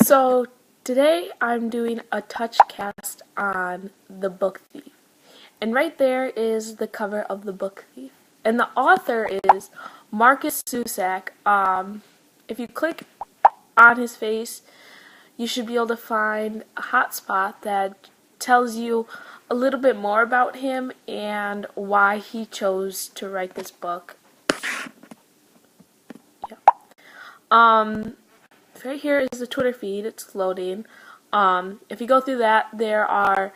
So today I'm doing a touch cast on The Book Thief. And right there is the cover of The Book Thief. And the author is Marcus Zusak. If you click on his face, you should be able to find a hotspot that tells you a little bit more about him and why he chose to write this book. Yeah. Right here is the Twitter feed. It's loading. If you go through that, there are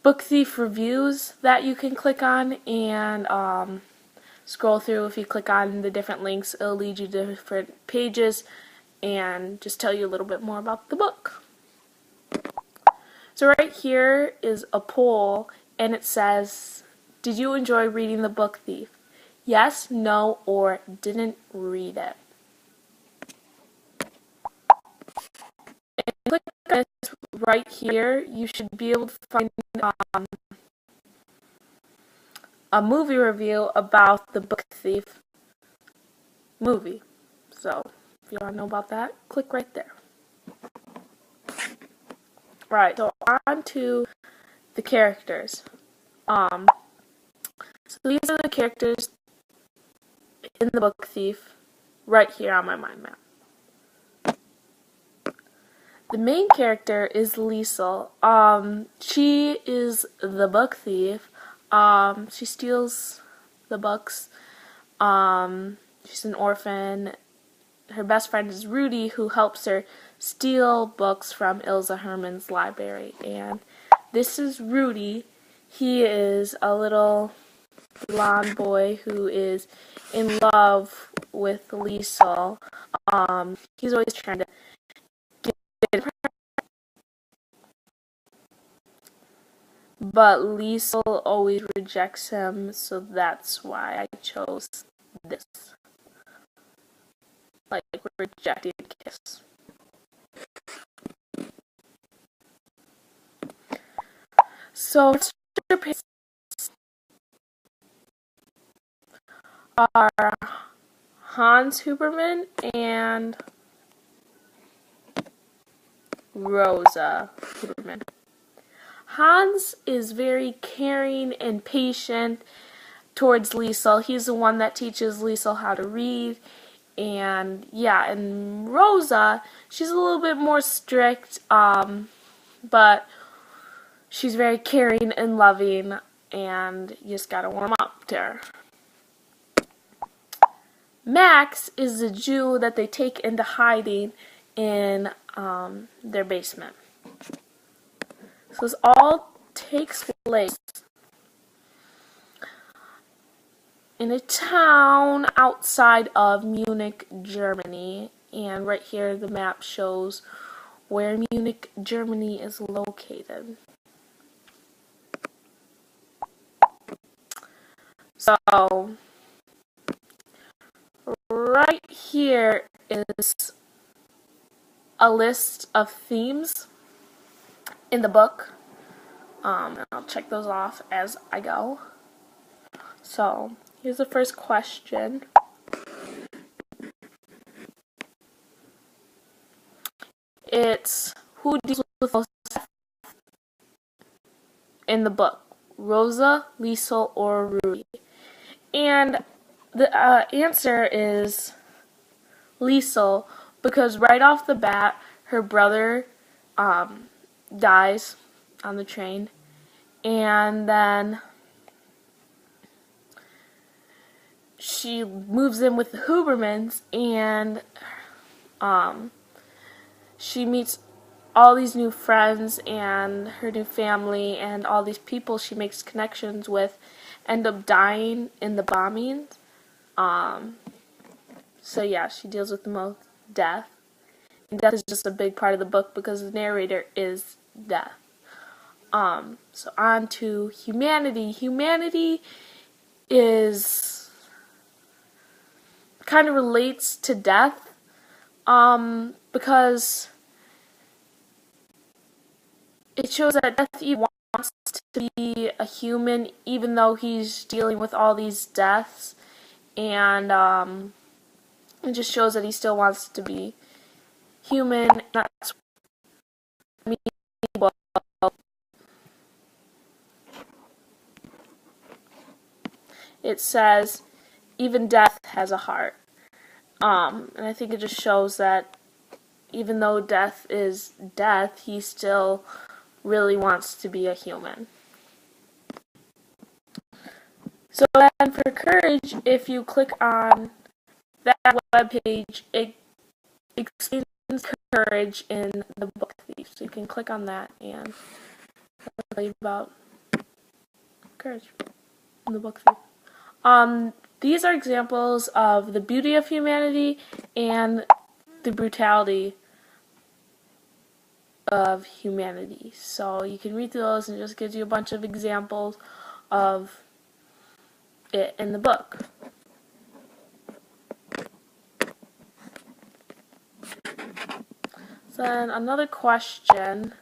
Book Thief reviews that you can click on and scroll through. If you click on the different links, it'll lead you to different pages and just tell you a little bit more about the book. So right here is a poll, and it says, did you enjoy reading The Book Thief? Yes, no, or didn't read it. And click on this right here, you should be able to find a movie review about The Book Thief movie. So, if you want to know about that, click right there. Right, so on to the characters. So these are the characters in The Book Thief right here on my mind map. The main character is Liesel. She is the book thief. She steals the books. She's an orphan. Her best friend is Rudy, who helps her steal books from Ilsa Herman's library. And this is Rudy. He is a little blonde boy who is in love with Liesel. He's always trying to get her, but Liesel always rejects him, so that's why I chose this. Like rejecting kiss. So are Hans Huberman and Rosa Huberman. Hans is very caring and patient towards Liesel. He's the one that teaches Liesel how to read. And yeah, and Rosa, she's a little bit more strict, but she's very caring and loving, and you just gotta warm up to her. Max is the Jew that they take into hiding in their basement. So this all takes place in a town outside of Munich, Germany. And right here the map shows where Munich, Germany is located. So right here is a list of themes in the book. And I'll check those off as I go. So here's the first question. It's who deals with most in the book, Rosa, Liesel, or Rudy? And the answer is Liesel, because right off the bat, her brother dies on the train, and then she moves in with the Hubermans, and she meets all these new friends and her new family, and all these people she makes connections with end up dying in the bombings. So yeah, she deals with the most death. And death is just a big part of the book because the narrator is death. So on to humanity. Humanity is kind of relates to death, because it shows that Death Eater wants to be a human even though he's dealing with all these deaths, and it just shows that he still wants to be human, and that's me. It says, even death has a heart. And I think it just shows that even though death is death, he still really wants to be a human. So then for courage, if you click on that webpage, it explains courage in the book thief. So you can click on that and tell you about courage in the book thief. These are examples of the beauty of humanity and the brutality of humanity. So you can read through those, and it just gives you a bunch of examples of it in the book. So then another question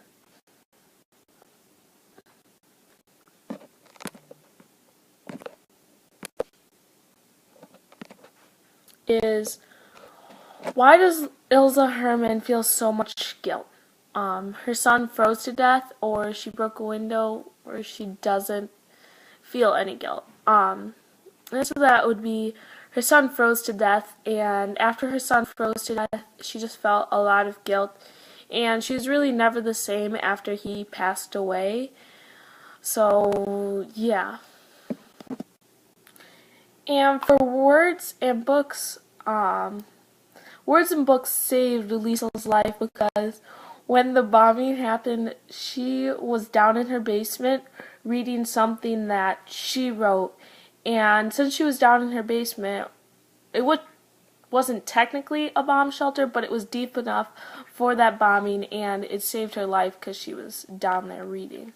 is, why does Ilsa Herman feel so much guilt? Her son froze to death, or she broke a window, or she doesn't feel any guilt. The answer to that would be her son froze to death, and after her son froze to death, she just felt a lot of guilt, and she was really never the same after he passed away. So, yeah. And for words and books, words and books saved Liesel's life because when the bombing happened, she was down in her basement reading something that she wrote. And since she was down in her basement, it wasn't technically a bomb shelter, but it was deep enough for that bombing, and it saved her life because she was down there reading.